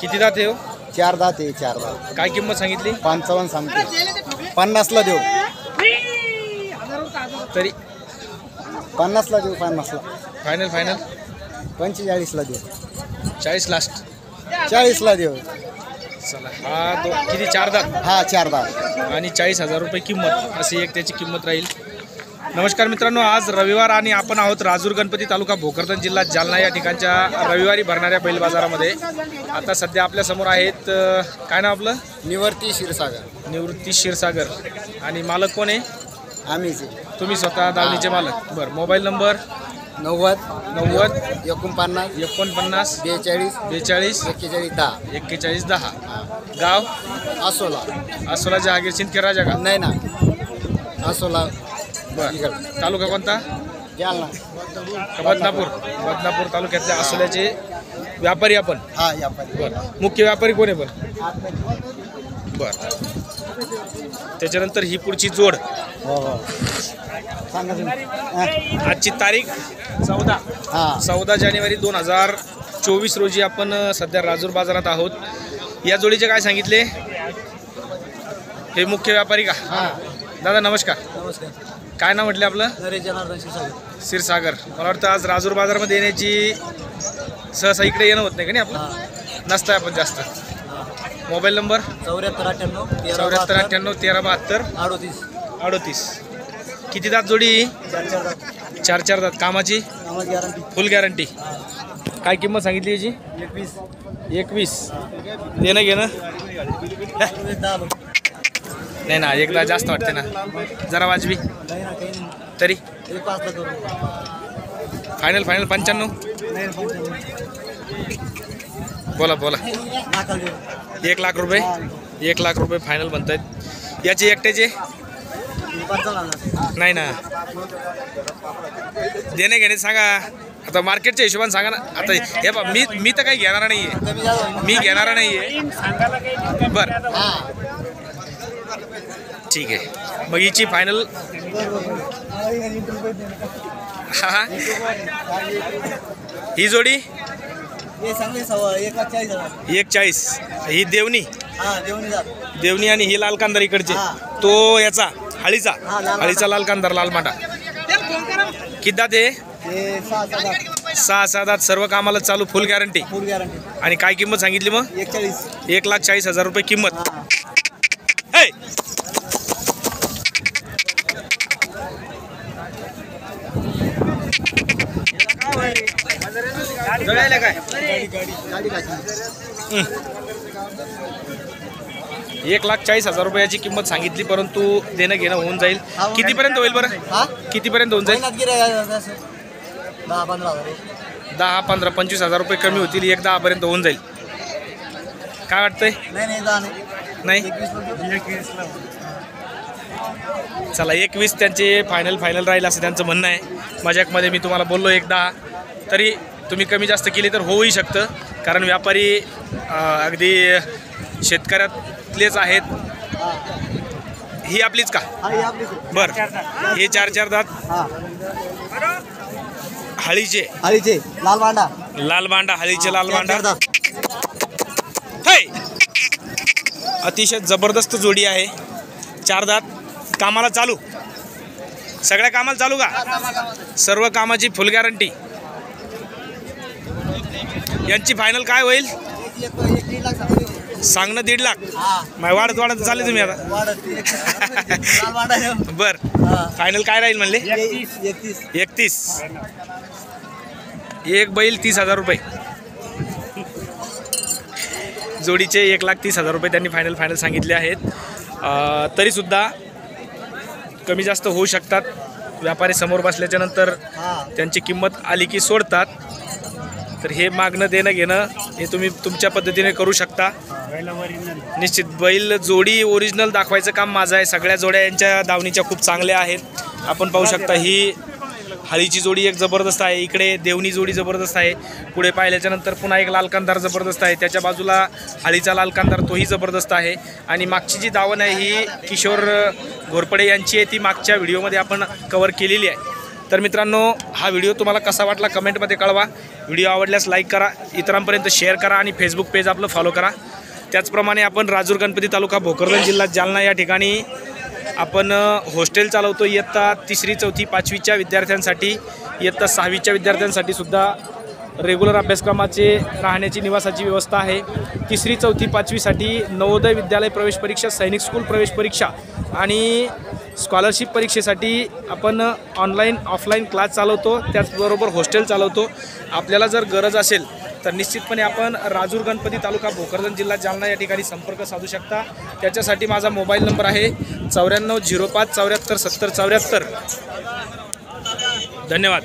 किती दात आहे हो? 4 दात आहे, 4 दात. काय किंमत सांगितली? 55 सांगते. 50ला देऊ. तरी 50ला देऊ. 50ला. फायनल 45ला देऊ. 40 लास्ट. 40ला देऊ. चला हा किती 4 दात? हा 4 दात आणि 40,000 रुपये किंमत, अशी एक त्याची किंमत राहील. नमस्कार मित्रांनो, आज रविवार आणि आपण आहोत राजूर गणपती तालुका भोकरदन जिल्हा जालना या ठिकाणच्या रविवारी भरणाऱ्या बैल बाजारामध्ये. आता सध्या आपल्या समोर आहेत, काय नाव आपलं? निवृत्ती क्षीरसागर. निवृत्ती क्षीरसागर. आणि मालक कोण आहे? आम्हीच. तुम्ही स्वतः दावणीचे मालक. बरं, मोबाईल नंबर? 90 49 49 42 42 41 10. गाव? असोला जहागीर सिंदखेड राजा का? नाही ना, असोला. बरं, तालुका कोणता? जालना. बदनापूर तालुक्यातल्या असोल्याचे व्यापारी आपण? हा व्यापारी. बरं, मुख्य व्यापारी कोण आहे पण? बरं, त्याच्यानंतर ही पुढची जोड. हो हो सांगा तुम्ही. आजची तारीख 14 जानेवारी 2024 रोजी आपण सध्या राजूर बाजारात आहोत. या जोडीचे काय सांगितले? हे मुख्य व्यापारी का? दादा नमस्कार. नमस्कार. काय नाव म्हटले आपलं? नरेश जनार्दन क्षीरसागर. मला वाटतं आज राजूर बाजारामध्ये येण्याची सहसा इकडे येणं होत नाही का नाही आपलं? नसतं आपण जास्त. Mobile number? 74 98 13 72 38. किती दात जोडी? 4 दात. कामाची फुल गॅरंटी. काय किंमत सांगितली याची? 21. देणं घेणं? नाही ना, एकदा जास्त वाटते ना, जरा वाजवी तरी. फायनल 95. बोला 1 लाख रुपये. 1 लाख रुपये फायनल म्हणतायत. याचे एकट्याचे? नाही ना, देणे घेणे सांगा आता, मार्केटच्या हिशोबाने सांगा ना. आता हे बा, मी तर काही घेणार नाही आहे, मी घेणार नाही आहे. बरं ठीक आहे, मग हिची फायनल? हा, ही जोडी 140. ही देवणी आणि ही लाल कांदार इकडचे. तो याचा हळीचा लाल कांदार, लाल माटा. किती दात आहे? 6 दात. सर्व कामाला चालू, फुल गॅरंटी. आणि काय किंमत सांगितली मग? 1,40,000 रुपये किंमत. काय 1,40,000 रुपयाची किंमत सांगितली, परंतु देणं घेणं होऊन जाईल. कितीपर्यंत होईल बरं? कितीपर्यंत होऊन जाईल? 10, 15, 25,000 रुपये कमी होतील. 10 पर्यंत होऊन जाईल. काय वाटतंय? नाही. चला 21 त्यांचे फायनल राहील असं त्यांचं म्हणणं आहे. मजाकमध्ये मी तुम्हाला बोललो 10, तरी तुम्ही कमी जास्त केली तर होऊही शकतं, कारण व्यापारी अगदी शेतकऱ्यातलेच आहेत. ही आपलीच का? बरं, हे 4 दात. हळीचे लाल बांडा हळीचे लाल बांडा. अतिशय जबरदस्त जोडी आहे. 4 दात. कामाला चालू, सगळ्या कामाला चालू का? सर्व कामाची फुल गॅरंटी. यांची फायनल काय होईल? सांगणं 1.5 लाख. मग वाढत चालले तुम्ही आता. बर, फायनल काय राहील म्हणले? 31. एक बैल 30,000 रुपये. जोडीचे 1,30,000 रुपये त्यांनी फायनल सांगितले आहेत. तरीसुद्धा कमी जास्त होऊ शकतात. व्यापारी समोर बसल्याच्या नंतर त्यांची किंमत आली की सोडतात. तर हे मागणं देणं घेणं हे तुम्ही तुमच्या पद्धतीने करू शकता. निश्चित बैल जोडी ओरिजिनल दाखवायचं काम माझं आहे. सगळ्या जोड्या यांच्या दावणीच्या खूप चांगल्या आहेत. आपण पाहू शकता ही हळीची जोडी एक जबरदस्त आहे. इकडे देवणी जोडी जबरदस्त आहे. पुढे पाहिल्याच्या नंतर पुन्हा एक लाल कांदार जबरदस्त आहे. त्याच्या बाजूला हळीचा लाल कांदार तोही जबरदस्त आहे. आणि मागची जी दावण आहे ही किशोर घोरपडे यांची आहे. ती मागच्या व्हिडिओमध्ये आपण कव्हर केलेली आहे. तर मित्रांनो, हा व्हिडिओ तुम्हाला कसा वाटला कमेंटमध्ये कळवा. व्हिडिओ आवडल्यास लाईक करा, इतरांपर्यंत शेअर करा आणि फेसबुक पेज आपलं फॉलो करा. त्याचप्रमाणे आपण राजूर गणपती तालुका भोकरदन जिल्हा जालना या ठिकाणी आपण हॉस्टेल चालवतो. इयत्ता 3री 4थी 5वीच्या विद्यार्थ्यांसाठी, इयत्ता 6वीच्या विद्यार्थ्यांसाठी सुद्धा रेग्युलर अभ्यासक्रमाचे राहण्याची निवासाची व्यवस्था आहे. 3री 4थी 5वीसाठी नवोदय विद्यालय प्रवेश परीक्षा, सैनिक स्कूल प्रवेश परीक्षा आणि स्कॉलरशिप परीक्षेसाठी आपण ऑनलाईन ऑफलाईन क्लास चालवतो. त्याचबरोबर हॉस्टेल चालवतो. आपल्याला जर गरज असेल तर निश्चितपणे आपण राजूर गणपती तालुका भोकरदन जिल्हा जालना या ठिकाणी संपर्क साधू शकता. त्याच्यासाठी माझा मोबाईल नंबर आहे 94 05 74 70 74. धन्यवाद.